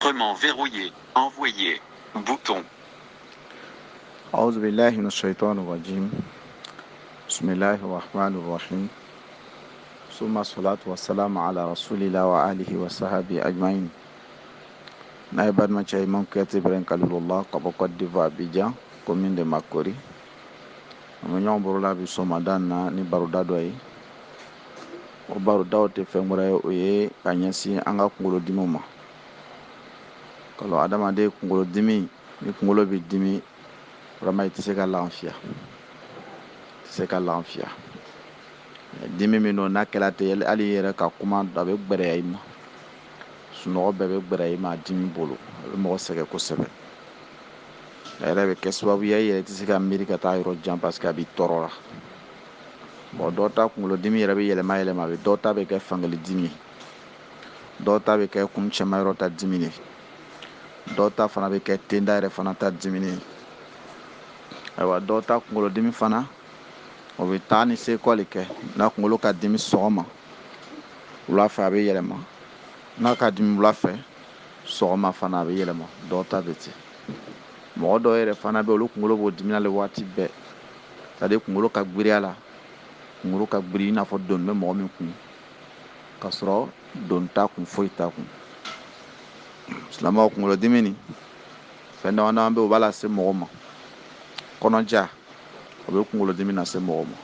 Enregistrement verrouillé. Envoyer. Bouton. أعوذ بالله من الشيطان الرجيم. بسم الله الرحمن الرحيم. ثم الصلاة والسلام على رسول الله وآله وصحبه أجمعين. نائبات ما شيء ممكن تبرين كلول الله كبقى ديفا بيجا كومين دي ماكوري. من يوم برولا بسومدان نبارو دادوي. وبارو داو تفهمري ويه كنيسي أنغا كنغلو ديموما. Kalau ada mande kungolo dimi, ni kungolo bi dimi, vraiment il se ka l'enfia. Se ka l'enfia. Dimi mino na kela te ali yere ka kuma da be gbere ayima. Suno be gbere ayima dimi bolo. Mo se ke ko sebe. Era be keswa bi yere ti se ka miri ka ta yoro jam parce que abi torora. Bo dota kungolo dimi yere be yele ma be dota be ke fangali dimi. Dota be ke kum chema yoro ta dimi ni. Dɔw ta fana bɛ kɛ tenda yɛrɛ fana ta dimini. Ayiwa dɔw ta kunkolo dimi fana o bɛ taa ni sekɔli kɛ n'a kunkolo ka dimi sɔgɔma wula fɛ a bɛ yɛlɛma, n'a ka dimi wula fɛ sɔgɔma fana a bɛ yɛlɛma. Dɔw ta bɛ ten. Mɔgɔ dɔw yɛrɛ fana bɛ olu kunkolo b'o dimi ale waati bɛɛ, c'est-à-dire kunkolo ka giriya la, kunkolo ka giri i n'a fɔ doni bɛ mɔgɔ min kun k'a sɔrɔ doni t'a kun foyi t'a kun. Silamɛw kunkolo dimi ni fɛn dama dama bɛ o b'a lase mɔgɔ ma. Kɔnɔja o bɛ kunkolo dimi lase mɔgɔ ma.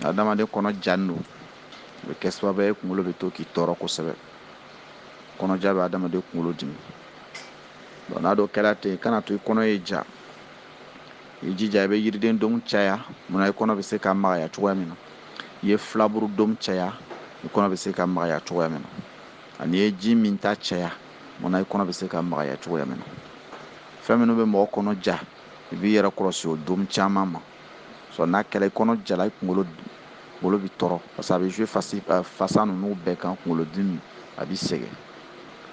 Adamaden kɔnɔ jani don, o bɛ kɛ sababu ye kunkolo bɛ to k'i tɔɔrɔ kosɛbɛ. Kɔnɔja bɛ adamaden kunkolo dimi. N'a dɔ kɛra ten, kana to i kɔnɔ ye ja, i jija i bɛ yiriden dɔn caya, munna i kɔnɔ bɛ se ka magaya cogoya min na. I ye filaburu dɔn caya, i kɔnɔ bɛ se ka magaya cogoya min na. Ani ye ji min ta caya, munna i kɔnɔ bɛ se ka magaya cogoya min na. Fɛn minnu bɛ mɔgɔ kɔnɔ ja, i b'i yɛrɛ kɔlɔsi o dɔn caman ma. So n'a kɛra i kɔnɔ jala, i kunkolo bɛ tɔɔrɔ parce que a bɛ jouer fasa ninnu bɛɛ kan, kunkolo dimi a bɛ sɛgɛn.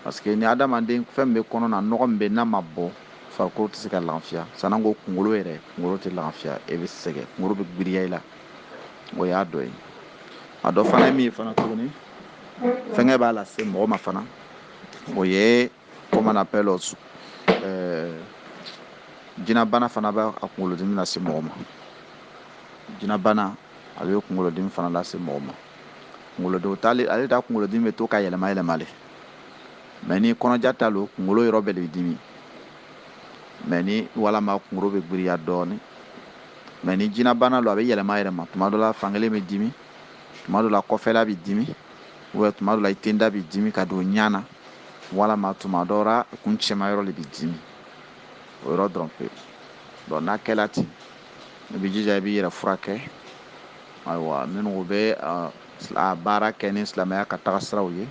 Parce que ni adamaden fɛn min bɛ kɔnɔ na, nɔgɔ min bɛ n'a ma bɔ, farikolo tɛ se ka lafiya. San'an ko kunkolo yɛrɛ, kunkolo tɛ lafiya, e bɛ sɛgɛn, kunkolo bɛ giriya i la. O y'a dɔ ye. A dɔ fana ye min ye fana tuguni, fɛngɛ b'a lase mɔgɔ ma fana, o ye comment on appelle jinabana fana b'a kunkolo dimi lase mɔgɔ ma. Jinabana a bɛ kunkolo dimi fana lase mɔgɔ ma. Kunkolo dimi ale ta kunkolo dimi bɛ to ka yɛlɛma yɛlɛma le. Mais ni kɔnɔja ta lo, kunkolo yɔrɔ bɛɛ de bɛ dimi. Mais ni walama kunkolo bɛ giriya dɔɔni. Mais ni jinabana lo a bɛ yɛlɛma yɛlɛma. Tuma dɔ la fankelen bɛ dimi, tuma dɔ la kɔfɛla bɛ dimi, ou tuma dɔ la i tenda bɛ dimi ka don ɲa na, walama tuma dɔ la kun cɛmayɔrɔ le bɛ dimi. O yɔrɔ dɔrɔn pe. Donc n'a kɛla ten, i bɛ jija i b'i yɛrɛ furakɛ. Ayiwa minnu bɛ a baara kɛ ni silamɛya ka taga siraw ye,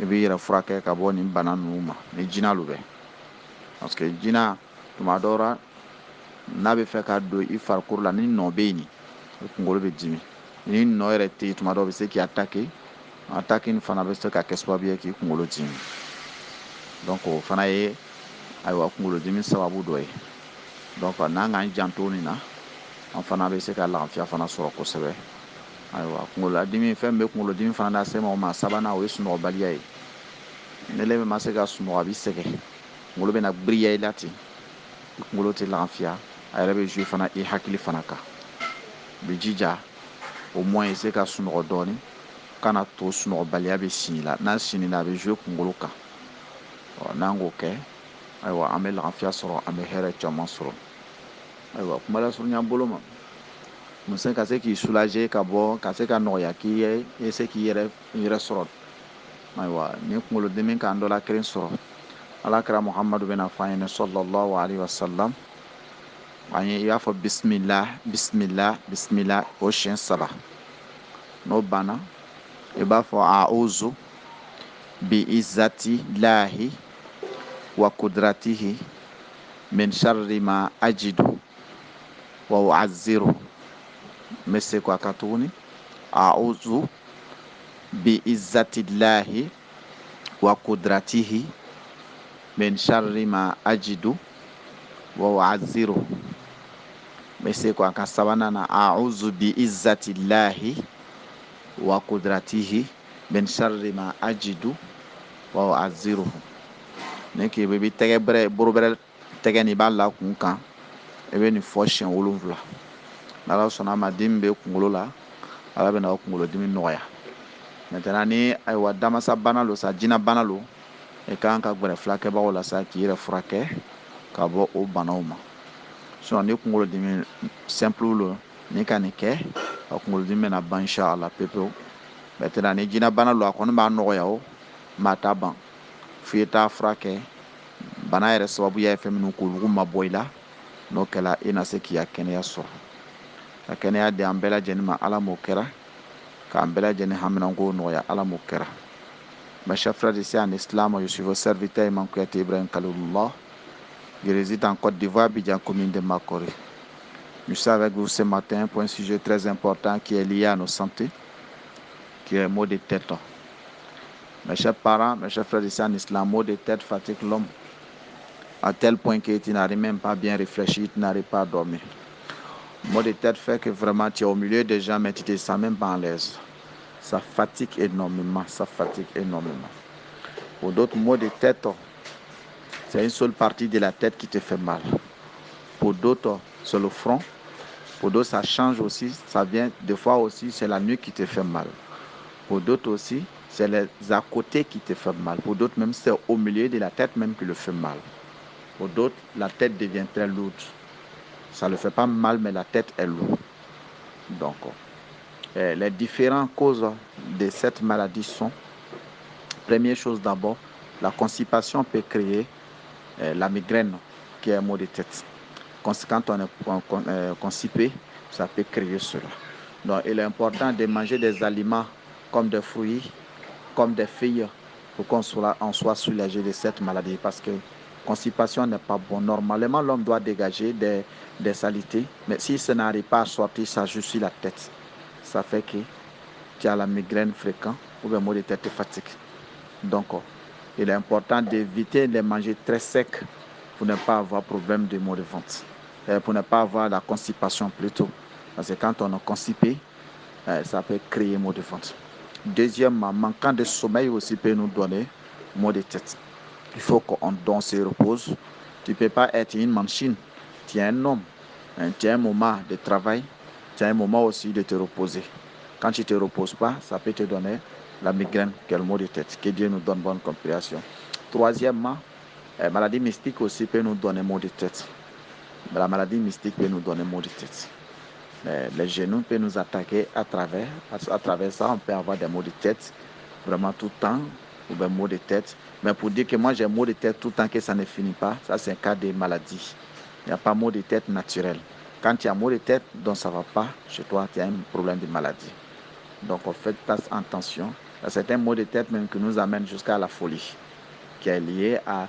i b'i yɛrɛ furakɛ ka bɔ nin bana ninnu ma, ni jinɛ lu bɛ. Parce que jinɛ tuma dɔ la n'a bɛ fɛ ka don i farikolo la, ni nɔ bɛ yen, i kunkolo bɛ dimi. Ni nɔ yɛrɛ tɛ yen, tuma dɔ bɛ se k'i attaquer. Attaque in fana bɛ se ka kɛ sababu ye k'i kunkolo dimi. Donc o fana ye ayiwa kunkolo dimi sababu dɔ ye. Donc n'an k'an janto nin na, an fana bɛ se ka lafiya fana sɔrɔ kosɛbɛ. Ayiwa kunkolo dimi, fɛn min bɛ kunkolo dimi fana lase mɔgɔ ma, sabanan o ye sunɔgɔbaliya ye. Ni le ma se ka sunɔgɔ, a bɛ sɛgɛn, kunkolo bɛ na giriya i la ten, i kunkolo tɛ lafiya, a yɛrɛ bɛ jouer fana i hakili fana kan. I bɛ jija au moins i se ka sunɔgɔ dɔɔni, kana to sunɔgɔbaliya bɛ sini la. N'a sini la a bɛ jouer kunkolo kan. N'an k'o kɛ, ayiwa an bɛ lafiya sɔrɔ, an bɛ hɛrɛ caman sɔrɔ. Ayiwa kuma lasurunya bolo ma, muso ka se k'i soulager ka bɔ, ka se ka nɔgɔya k'i ye se k'i yɛrɛ sɔrɔ. Ayiwa ni kunkolo dimi kan dɔ la kelen sɔrɔ, alakira Muhamadu bɛna fɔ an ɲɛna sallallahu alaihi wasallam, an ye i b'a fɔ bismillah bismillah bismillah o siɲɛ 3. N'o banna, i b'a fɔ a'uzu bi izzati lahi wa kudratihi min sharri ma ajidu wa u'azziru. N bɛ se k'a kan tuguni, a'uzu bi izzati lahi wa kudratihi min sharri ma ajidu wa u'azziru. N bɛ se k'a kan sabanan na, a'uzu bi izzati lahi wa kudratihi min sharri ma ajidu wa u'azziru. ne k'i bɛ tɛgɛ bɛrɛ boro bɛrɛ tɛgɛ nin i b'a la kun kan i bɛ nin fɔ siɲɛ 7 n'ala sɔnna ma dimi bɛ kunkolo la ala bɛ na o kunkolodimi nɔgɔya maintenant ni ayiwa damasa bana lo sa jinɛ bana lo i kan ka gɛrɛ fulakɛbagaw la sa k'i yɛrɛ furakɛ ka bɔ o banaw ma sinon ni kunkolodimi simple lo ni ka nin kɛ a kunkolodimi bɛna ban inshallah pepewu maintenant ni jinɛ bana lo a kɔni b'a nɔgɔya o m'a t'a ban f'i t'a furakɛ bana yɛrɛ sababuya ye fɛn minnu k'olu ma bɔ i la n'o kɛla i na se k'i ka kɛnɛya sɔrɔ ka kɛnɛya di an bɛɛ lajɛlen ma ala m'o kɛra k'an bɛɛ lajɛlen haminanko nɔgɔya ala m'o kɛra. Mes chers frères ici en islam, je suis votre serviteur Imam Kouyaté Ibrahim Khalilullah. Je réside en Côte d'Ivoire, Abidjan, commune de Makori. Je suis avec vous ce matin pour un sujet très important qui est lié à nos santé, qui est le mot de tête. Mes chers parents, mes chers frères ici en islam, mot de tête fatigue l'homme à tel point que tu n'arrives même pas bien réfléchir, tu n'arrives pas à dormir. Mot de tête fait que vraiment tu es au milieu des gens, mais tu ne te sens même pas en l'aise. Ça fatigue énormément, ça fatigue énormément. Pour d'autres, maux de tête, c'est une seule partie de la tête qui te fait mal. Pour d'autres, c'est le front. Pour d'autres, ça change aussi, ça vient, des fois aussi, c'est la nuque qui te fait mal. Pour d'autres aussi, c'est les à côté qui te fait mal. Pour d'autres, même c'est au milieu de la tête même qui le fait mal. Pour d'autres, la tête devient très lourde. Ça ne le fait pas mal, mais la tête est lourde. Donc, les différentes causes de cette maladie sont, première chose d'abord, la constipation peut créer la migraine, qui est un mot de tête. Quand on est constipé, ça peut créer cela. Donc, il est important de manger des aliments comme des fruits, comme des feuilles, pour qu'on soit soulagé de cette maladie. Parce que constipation n'est pas bon. Normalement, l'homme doit dégager des saletés, mais si ça n'arrive pas à sortir, ça joue sur la tête. Ça fait que tu as la migraine fréquente ou le mot de tête fatigue. Donc, il est important d'éviter de manger très sec pour ne pas avoir problème de maux de ventre, pour ne pas avoir la constipation plutôt. Parce que quand on est constipé, ça peut créer maux de ventre. Deuxièmement, manquant de sommeil aussi peut nous donner maux de tête. Il faut qu'on se repose. Tu ne peux pas être une machine. Tu es un homme. Tu as un moment de travail. Tu as un moment aussi de te reposer. Quand tu ne te reposes pas, ça peut te donner la migraine, qui est le mot de tête. Que Dieu nous donne bonne compréhension. Troisièmement, maladie mystique aussi peut nous donner maux de tête. La maladie mystique peut nous donner maux de tête. Les genoux peuvent nous attaquer à travers ça, on peut avoir des maux de tête vraiment tout le temps, ou des maux de tête. Mais pour dire que moi j'ai maux de tête tout le temps, que ça ne finit pas, ça c'est un cas de maladie. Il n'y a pas maux de tête naturel. Quand tu as maux de tête, donc ça ne va pas, chez toi, tu as un problème de maladie. Donc on fait attention. C'est un maux de tête même qui nous amène jusqu'à la folie, qui est lié à,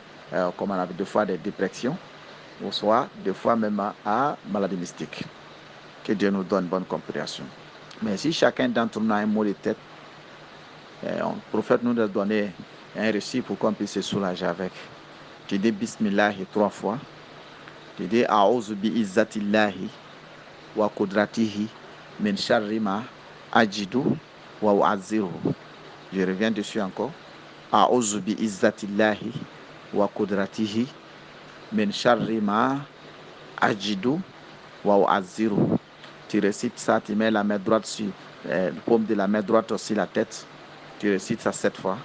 comme on a des fois des dépressions, ou soit des fois même à maladie mystique. Que Dieu nous donne bonne compréhension. Mais si chacun d'entre nous a un mot de tête, le prophète nous a donné un récit pour qu'on puisse se soulager avec. Tu dis Bismillah 3 fois. Tu dis A'udhu bi izzatillahi wa qudratihi min sharri ma ajidu wa u'azziruhu. Je reviens dessus encore. A'udhu bi izzatillahi wa qudratihi min sharri ma ajidu wa u'azziruhu. Tu récites ça, tu mets la main droite sur le paume de la main droite sur la tête. Tu récites ça 7 fois.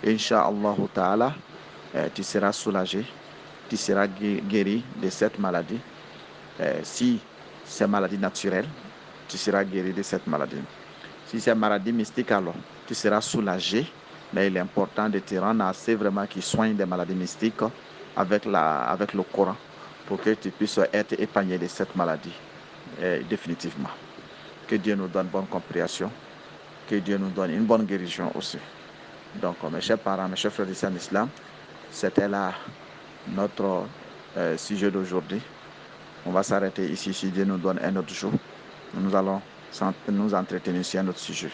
Inch'Allah ta'ala, tu seras soulagé, tu seras guéri de cette maladie. Si c'est maladie naturelle, tu seras guéri de cette maladie. Si c'est maladie mystique, alors tu seras soulagé. Mais il est important de te rendre à ceux vraiment qui soignent des maladies mystiques avec le Coran pour que tu puisses être épargné de cette maladie. Définitivement. Que Dieu nous donne bonne compréhension, que Dieu nous donne une bonne guérison aussi. Donc, mes chers parents, mes chers frères ici en islam, c'était là notre sujet d'aujourd'hui. On va s'arrêter ici si Dieu nous donne un autre jour. Nous allons nous entretenir sur un autre sujet.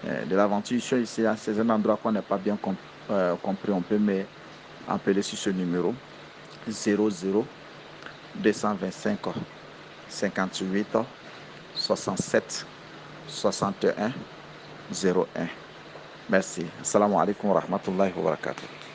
De l'aventure ici, c'est un endroit qu'on n'a pas bien compris. On peut m'appeler sur ce numéro 00 225 58 67 61 01. Merci. Assalamu alaikum wa rahmatullahi wa barakatuh.